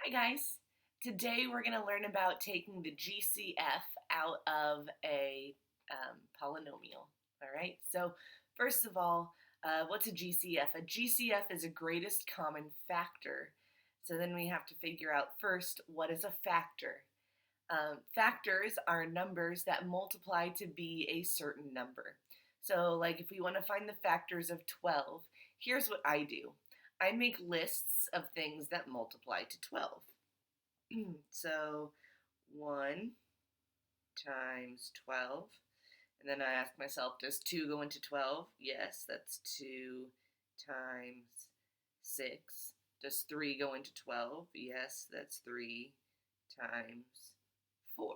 Hi guys. Today we're going to learn about taking the GCF out of a polynomial. All right. So first of all, what's a GCF? A GCF is a greatest common factor. So then we have to figure out first what is a factor. Factors are numbers that multiply to be a certain number. So like if we want to find the factors of 12, here's what I do. I make lists of things that multiply to 12. So 1 times 12. And then I ask myself, does 2 go into 12? Yes, that's 2 times 6. Does 3 go into 12? Yes, that's 3 times 4.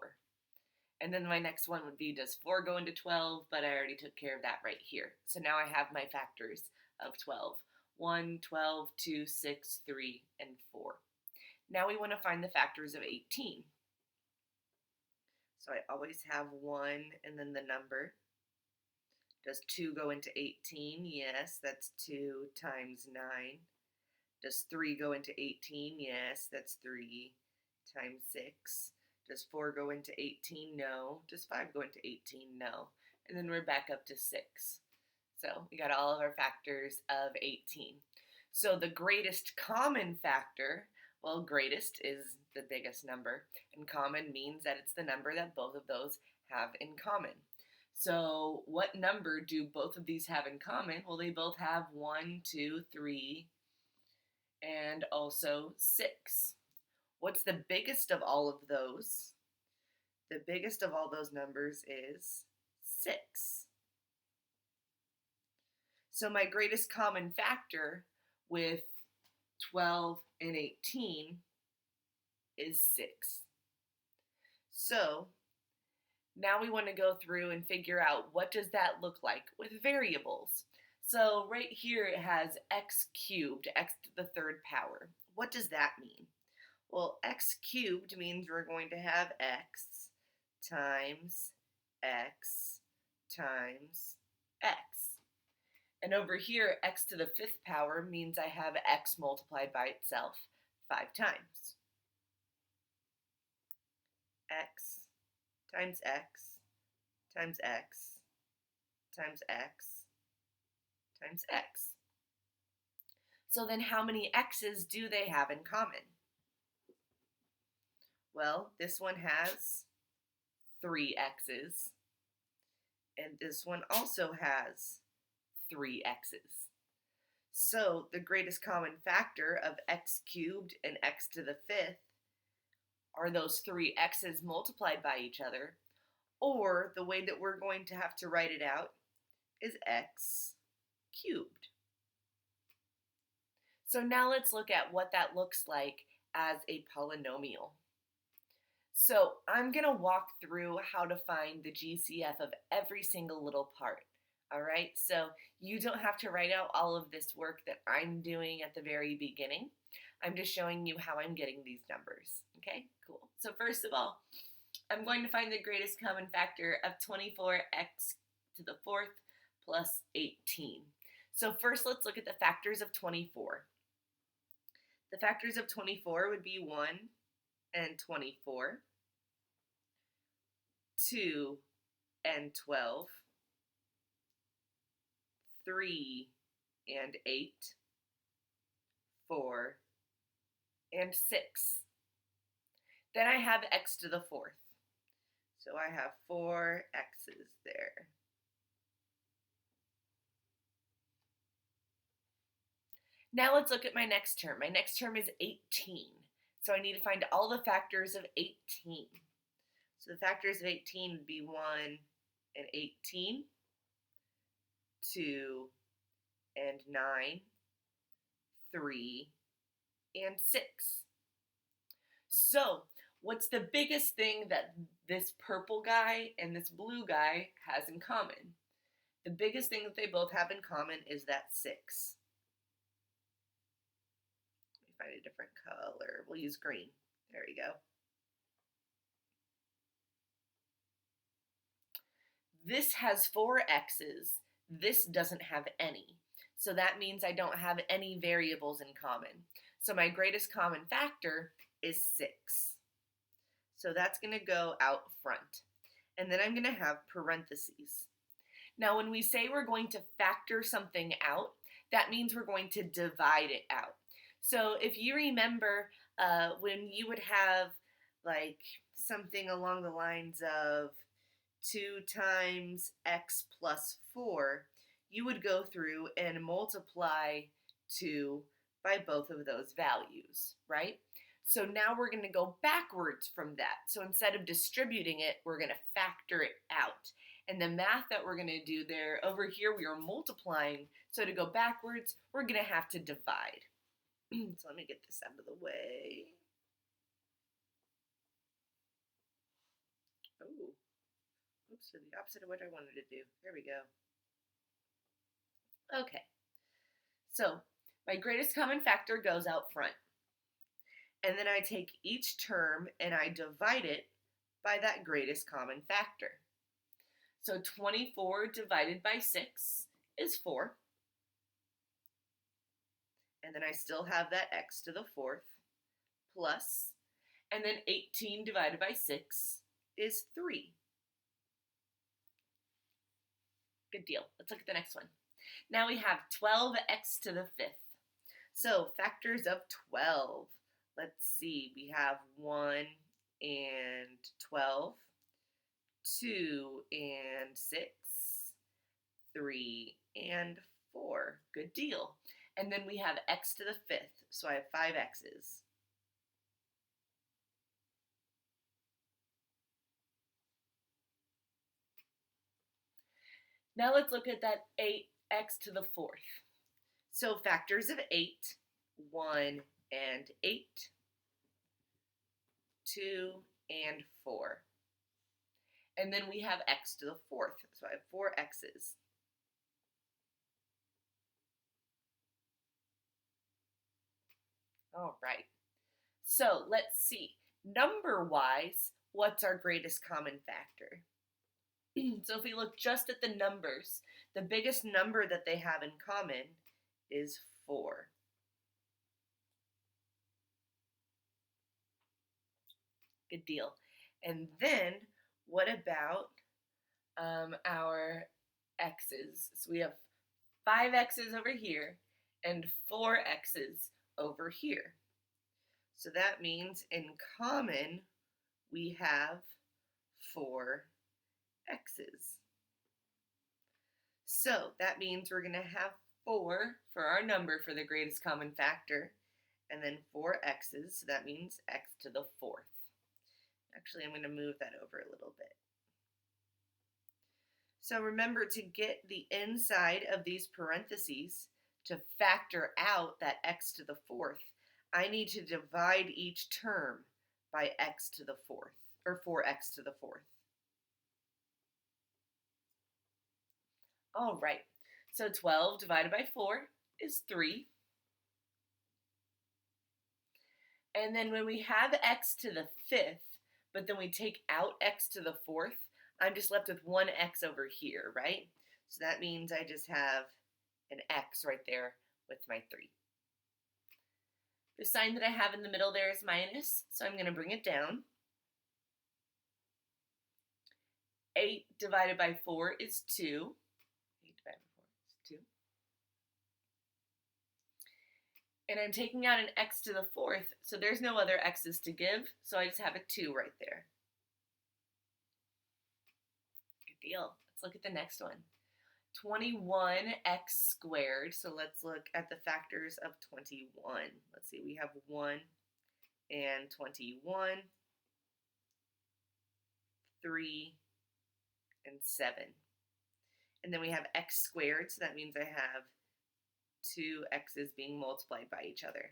And then my next one would be, does 4 go into 12? But I already took care of that right here. So now I have my factors of 12. 1, 12, 2, 6, 3, and 4. Now we want to find the factors of 18. So I always have 1 and then the number. Does 2 go into 18? Yes, that's 2 times 9. Does 3 go into 18? Yes, that's 3 times 6. Does 4 go into 18? No. Does 5 go into 18? No. And then we're back up to 6. So we got all of our factors of 18. So the greatest common factor, well, greatest is the biggest number, and common means that it's the number that both of those have in common. So what number do both of these have in common? Well, they both have 1, 2, 3, and also 6. What's the biggest of all of those? The biggest of all those numbers is 6. So my greatest common factor with 12 and 18 is 6. So now we want to go through and figure out what does that look like with variables. So right here it has x cubed, x to the third power. What does that mean? Well, x cubed means we're going to have x times x times x. And over here, x to the fifth power means I have x multiplied by itself 5 times. X times x times x times x times x. So then how many x's do they have in common? Well, this one has 3 x's, and this one also has 3 x's. So the greatest common factor of x cubed and x to the fifth are those 3 x's multiplied by each other, or the way that we're going to have to write it out is x cubed. So now let's look at what that looks like as a polynomial. So I'm going to walk through how to find the GCF of every single little part. All right, so you don't have to write out all of this work that I'm doing at the very beginning. I'm just showing you how I'm getting these numbers. Okay, cool. So first of all, I'm going to find the greatest common factor of 24x to the fourth plus 18. So first let's look at the factors of 24. The factors of 24 would be 1 and 24, 2 and 12, 3 and 8, 4 and 6. Then I have x to the fourth. So I have 4 x's there. Now let's look at my next term. My next term is 18. So I need to find all the factors of 18. So the factors of 18 would be 1 and 18, 2 and 9, 3 and 6. So what's the biggest thing that this purple guy and this blue guy has in common? The biggest thing that they both have in common is that 6. Let me find a different color. We'll use green. There we go. This has 4 x's. This doesn't have any. So that means I don't have any variables in common. So my greatest common factor is 6. So that's going to go out front. And then I'm going to have parentheses. Now, when we say we're going to factor something out, that means we're going to divide it out. So if you remember when you would have like something along the lines of 2 times x plus 4, you would go through and multiply 2 by both of those values, right? So now we're going to go backwards from that. So instead of distributing it, we're going to factor it out. And the math that we're going to do there, over here we are multiplying. So to go backwards, we're going to have to divide. So let me get this out of the way. Oh, oops, so the opposite of what I wanted to do. There we go. Okay, so my greatest common factor goes out front. And then I take each term and I divide it by that greatest common factor. So 24 divided by 6 is 4. And then I still have that x to the 4th plus, and then 18 divided by 6 is 3. Good deal. Let's look at the next one. Now we have 12x to the 5th. So factors of 12. Let's see, we have 1 and 12, 2 and 6, 3 and 4. Good deal. And then we have x to the 5th, so I have 5 x's. Now let's look at that 8x to the 4th. So factors of 8, 1 and 8, 2 and 4. And then we have x to the 4th, so I have 4 x's. All right, so let's see. Number-wise, what's our greatest common factor? So if we look just at the numbers, the biggest number that they have in common is 4. Good deal. And then what about our x's? So we have 5 x's over here and 4 x's over here. So that means in common we have 4 x's. So that means we're going to have 4 for our number for the greatest common factor, and then 4 x's, so that means x to the 4th. Actually, I'm going to move that over a little bit. So remember, to get the inside of these parentheses, to factor out that x to the 4th, I need to divide each term by x to the 4th, or 4x to the 4th. All right, so 12 divided by 4 is 3. And then when we have x to the 5th, but then we take out x to the 4th, I'm just left with 1 x over here, right? So that means I just have an x right there with my 3. The sign that I have in the middle there is minus, so I'm going to bring it down. 8 divided by 4 is 2. 8 divided by 4 is 2. And I'm taking out an x to the 4th, so there's no other x's to give, so I just have a 2 right there. Good deal. Let's look at the next one. 21x squared, so let's look at the factors of 21. Let's see, we have 1 and 21, 3 and 7. And then we have x squared, so that means I have 2 x's being multiplied by each other.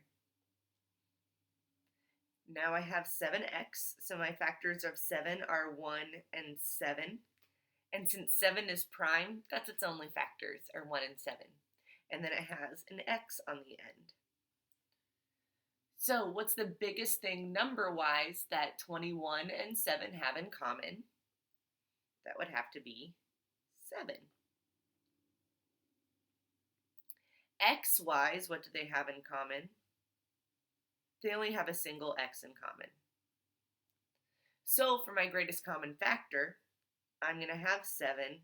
Now I have 7x, so my factors of 7 are 1 and 7. And since 7 is prime, that's its only factors, are 1 and 7. And then it has an x on the end. So what's the biggest thing number-wise that 21 and 7 have in common? That would have to be 7. X-wise, what do they have in common? They only have a single x in common. So for my greatest common factor, I'm going to have 7x.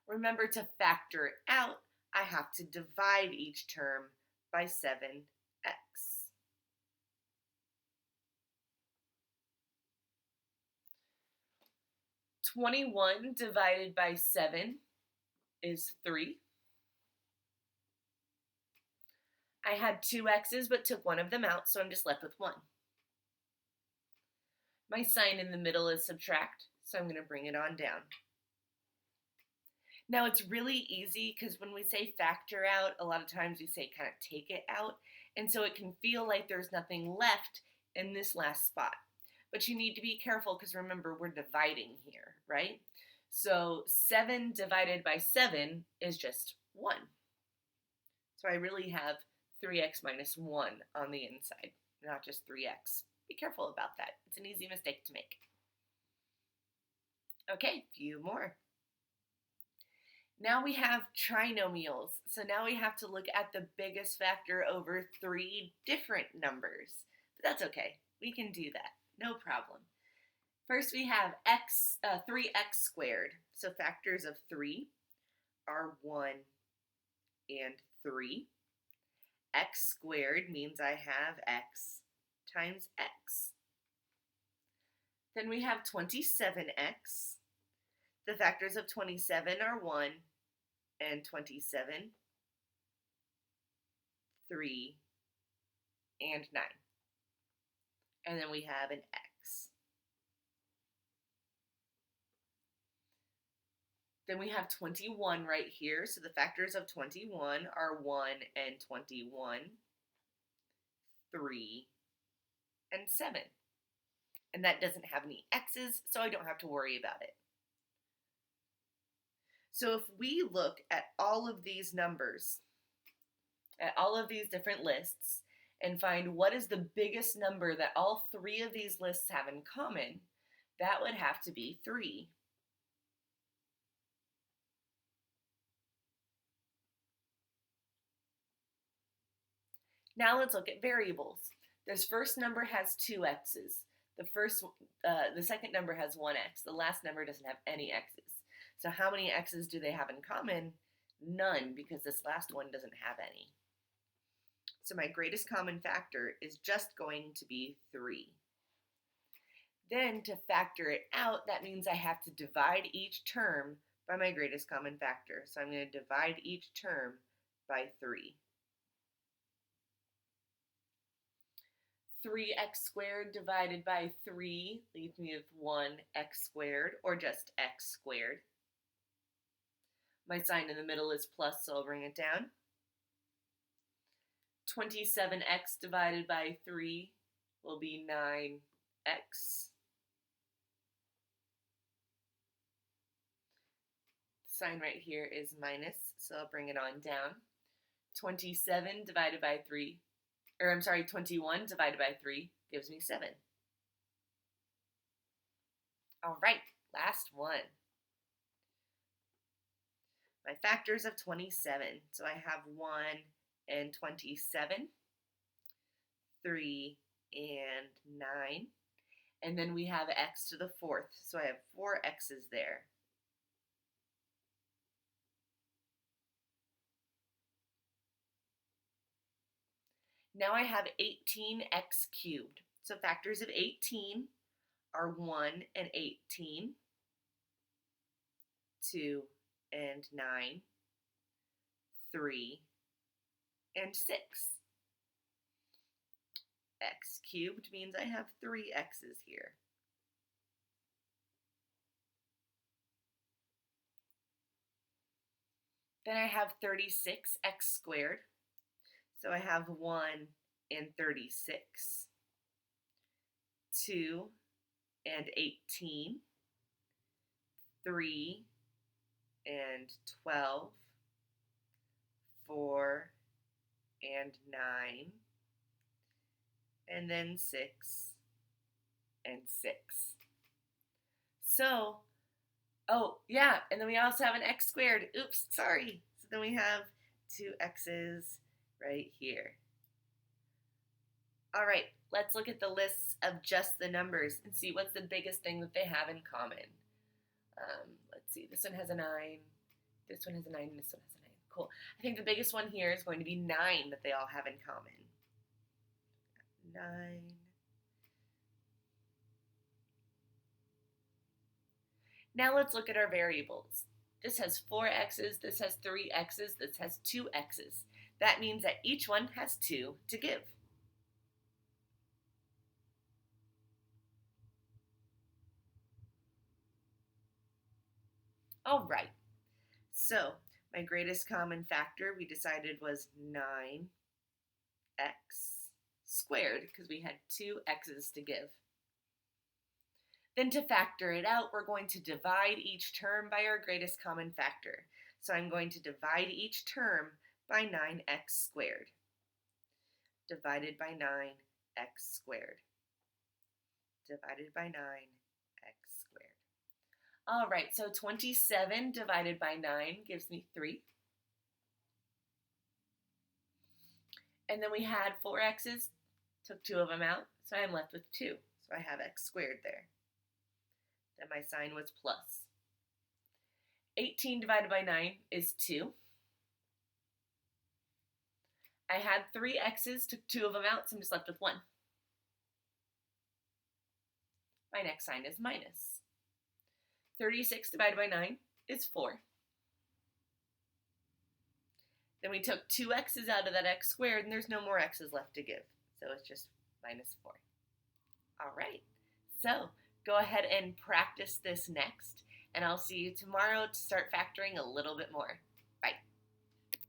Remember, to factor it out, I have to divide each term by 7x. 21 divided by 7 is 3. I had 2 x's but took one of them out, so I'm just left with 1. My sign in the middle is subtract, so I'm going to bring it on down. Now it's really easy because when we say factor out, a lot of times we say kind of take it out, and so it can feel like there's nothing left in this last spot. But you need to be careful because remember, we're dividing here, right? So 7 divided by 7 is just 1. So I really have 3x minus 1 on the inside, not just 3x. Be careful about that. It's an easy mistake to make. Okay, a few more. Now we have trinomials. So now we have to look at the biggest factor over 3 different numbers. But that's okay. We can do that. No problem. First we have 3x squared. So factors of 3 are 1 and 3. X squared means I have x times x. Then we have 27x. The factors of 27 are 1 and 27, 3, and 9. And then we have an x. Then we have 21 right here. So the factors of 21 are 1 and 21, 3, and 7. And that doesn't have any x's, so I don't have to worry about it. So if we look at all of these numbers, at all of these different lists, and find what is the biggest number that all 3 of these lists have in common, that would have to be 3. Now let's look at variables. This first number has 2 x's. The second number has 1 x. The last number doesn't have any x's. So how many x's do they have in common? None, because this last one doesn't have any. So my greatest common factor is just going to be 3. Then to factor it out, that means I have to divide each term by my greatest common factor. So I'm going to divide each term by 3. 3x squared divided by 3 leaves me with 1x squared, or just x squared. My sign in the middle is plus, so I'll bring it down. 27x divided by 3 will be 9x. Sign right here is minus, so I'll bring it on down. 21 divided by 3 gives me 7. All right, last one. My factors of 27. So I have 1 and 27, 3 and 9, and then we have x to the 4th. So I have 4 x's there. Now I have 18x cubed. So factors of 18 are 1 and 18, 2 and 9, 3 and 6. X cubed means I have 3 x's here. Then I have 36x squared. So I have 1 and 36, 2 and 18, 3 and 12, 4 and 9, and then 6 and 6. So, oh yeah, and then we also have an x squared. Oops, sorry. So then we have 2 x's right here. All right, let's look at the lists of just the numbers and see what's the biggest thing that they have in common. Let's see, this one has a 9, this one has a 9, and this one has a 9. Cool. I think the biggest one here is going to be 9 that they all have in common. 9. Now let's look at our variables. This has 4 x's, this has 3 x's, this has 2 x's. That means that each one has 2 to give. All right, so my greatest common factor we decided was 9x squared because we had 2 x's to give. Then to factor it out, we're going to divide each term by our greatest common factor. So I'm going to divide each term by 9x squared. Divided by 9x squared. Divided by 9x squared. All right, so 27 divided by 9 gives me 3. And then we had 4 x's, took 2 of them out, so I'm left with 2. So I have x squared there. Then my sign was plus. 18 divided by 9 is 2. I had 3 x's, took 2 of them out, so I'm just left with 1. My next sign is minus. 36 divided by 9 is 4. Then we took 2 x's out of that x squared, and there's no more x's left to give. So it's just minus 4. All right, so go ahead and practice this next, and I'll see you tomorrow to start factoring a little bit more.